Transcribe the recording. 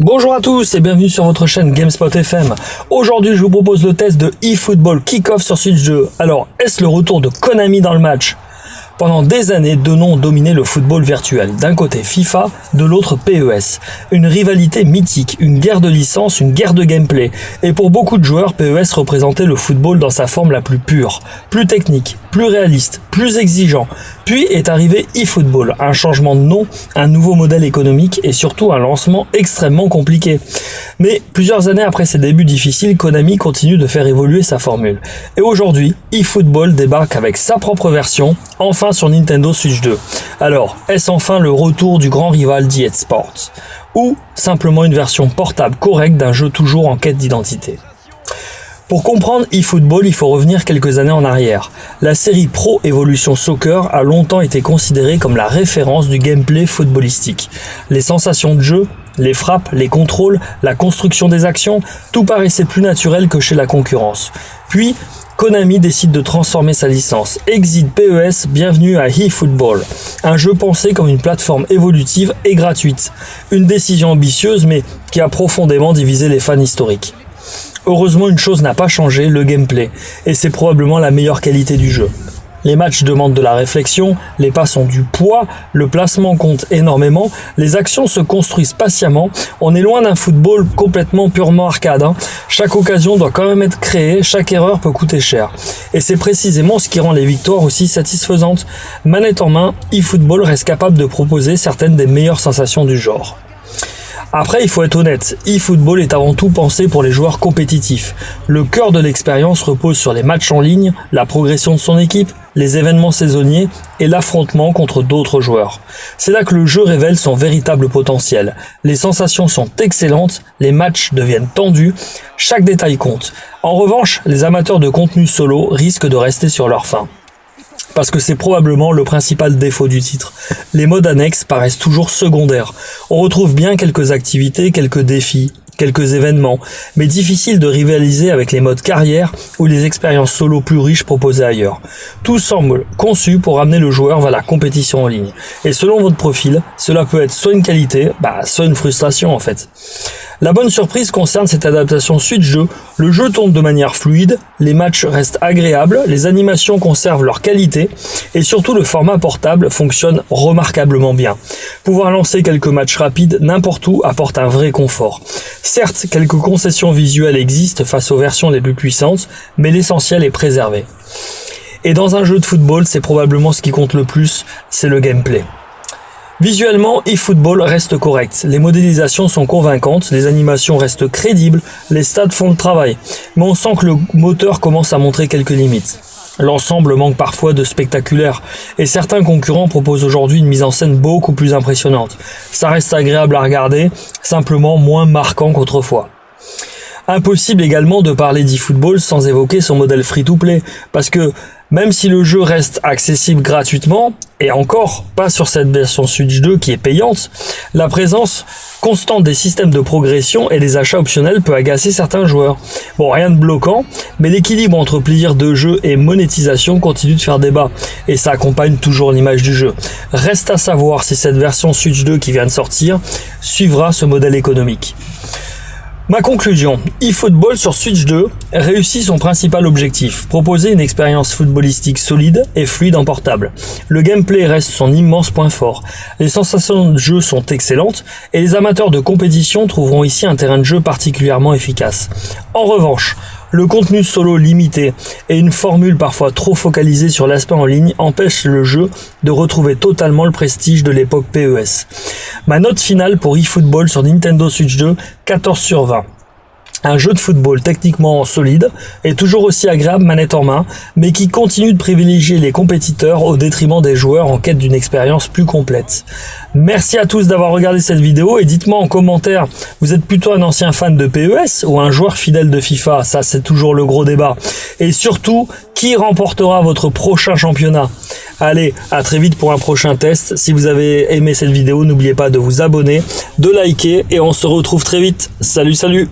Bonjour à tous et bienvenue sur votre chaîne GameSpot FM. Aujourd'hui, je vous propose le test de eFootball Kickoff sur Switch 2. Alors, est-ce le retour de Konami dans le match ? Pendant des années, deux noms ont dominé le football virtuel. D'un côté FIFA, de l'autre PES. Une rivalité mythique, une guerre de licence, une guerre de gameplay. Et pour beaucoup de joueurs, PES représentait le football dans sa forme la plus pure, plus technique, plus réaliste, plus exigeant. Puis est arrivé eFootball, un changement de nom, un nouveau modèle économique et surtout un lancement extrêmement compliqué. Mais plusieurs années après ses débuts difficiles, Konami continue de faire évoluer sa formule. Et aujourd'hui, eFootball débarque avec sa propre version, enfin sur Nintendo Switch 2. Alors, est-ce enfin le retour du grand rival d'EA Sports ? Ou simplement une version portable correcte d'un jeu toujours en quête d'identité ? Pour comprendre eFootball, il faut revenir quelques années en arrière. La série Pro Evolution Soccer a longtemps été considérée comme la référence du gameplay footballistique. Les sensations de jeu, les frappes, les contrôles, la construction des actions, tout paraissait plus naturel que chez la concurrence. Puis, Konami décide de transformer sa licence. Exit PES, bienvenue à eFootball. Un jeu pensé comme une plateforme évolutive et gratuite. Une décision ambitieuse mais qui a profondément divisé les fans historiques. Heureusement, une chose n'a pas changé, le gameplay, et c'est probablement la meilleure qualité du jeu. Les matchs demandent de la réflexion, les passes ont du poids, le placement compte énormément, les actions se construisent patiemment, on est loin d'un football complètement purement arcade. Chaque occasion doit quand même être créée, chaque erreur peut coûter cher. Et c'est précisément ce qui rend les victoires aussi satisfaisantes. Manette en main, eFootball reste capable de proposer certaines des meilleures sensations du genre. Après, il faut être honnête, eFootball est avant tout pensé pour les joueurs compétitifs. Le cœur de l'expérience repose sur les matchs en ligne, la progression de son équipe, les événements saisonniers et l'affrontement contre d'autres joueurs. C'est là que le jeu révèle son véritable potentiel. Les sensations sont excellentes, les matchs deviennent tendus, chaque détail compte. En revanche, les amateurs de contenu solo risquent de rester sur leur faim. Parce que c'est probablement le principal défaut du titre. Les modes annexes paraissent toujours secondaires. On retrouve bien quelques activités, quelques défis, quelques événements, mais difficile de rivaliser avec les modes carrière ou les expériences solo plus riches proposées ailleurs. Tout semble conçu pour amener le joueur vers la compétition en ligne. Et selon votre profil, cela peut être soit une qualité, soit une frustration en fait. La bonne surprise concerne cette adaptation Switch 2. Le jeu tourne de manière fluide, les matchs restent agréables, les animations conservent leur qualité et surtout le format portable fonctionne remarquablement bien. Pouvoir lancer quelques matchs rapides n'importe où apporte un vrai confort. Certes, quelques concessions visuelles existent face aux versions les plus puissantes, mais l'essentiel est préservé. Et dans un jeu de football, c'est probablement ce qui compte le plus, c'est le gameplay. Visuellement, eFootball reste correct, les modélisations sont convaincantes, les animations restent crédibles, les stats font le travail, mais on sent que le moteur commence à montrer quelques limites. L'ensemble manque parfois de spectaculaire, et certains concurrents proposent aujourd'hui une mise en scène beaucoup plus impressionnante. Ça reste agréable à regarder, simplement moins marquant qu'autrefois. Impossible également de parler d'eFootball sans évoquer son modèle free-to-play, parce que même si le jeu reste accessible gratuitement, et encore pas sur cette version Switch 2 qui est payante, la présence constante des systèmes de progression et des achats optionnels peut agacer certains joueurs. Bon, rien de bloquant, mais l'équilibre entre plaisir de jeu et monétisation continue de faire débat, et ça accompagne toujours l'image du jeu. Reste à savoir si cette version Switch 2 qui vient de sortir suivra ce modèle économique. Ma conclusion, eFootball sur Switch 2 réussit son principal objectif, proposer une expérience footballistique solide et fluide en portable. Le gameplay reste son immense point fort, les sensations de jeu sont excellentes et les amateurs de compétition trouveront ici un terrain de jeu particulièrement efficace. En revanche, le contenu solo limité et une formule parfois trop focalisée sur l'aspect en ligne empêchent le jeu de retrouver totalement le prestige de l'époque PES. Ma note finale pour eFootball sur Nintendo Switch 2, 14 sur 20. Un jeu de football techniquement solide et toujours aussi agréable manette en main, mais qui continue de privilégier les compétiteurs au détriment des joueurs en quête d'une expérience plus complète. Merci à tous d'avoir regardé cette vidéo et dites-moi en commentaire, vous êtes plutôt un ancien fan de PES ou un joueur fidèle de FIFA? Ça, c'est toujours le gros débat. Et surtout, qui remportera votre prochain championnat? Allez, à très vite pour un prochain test. Si vous avez aimé cette vidéo, n'oubliez pas de vous abonner, de liker et on se retrouve très vite. Salut, salut!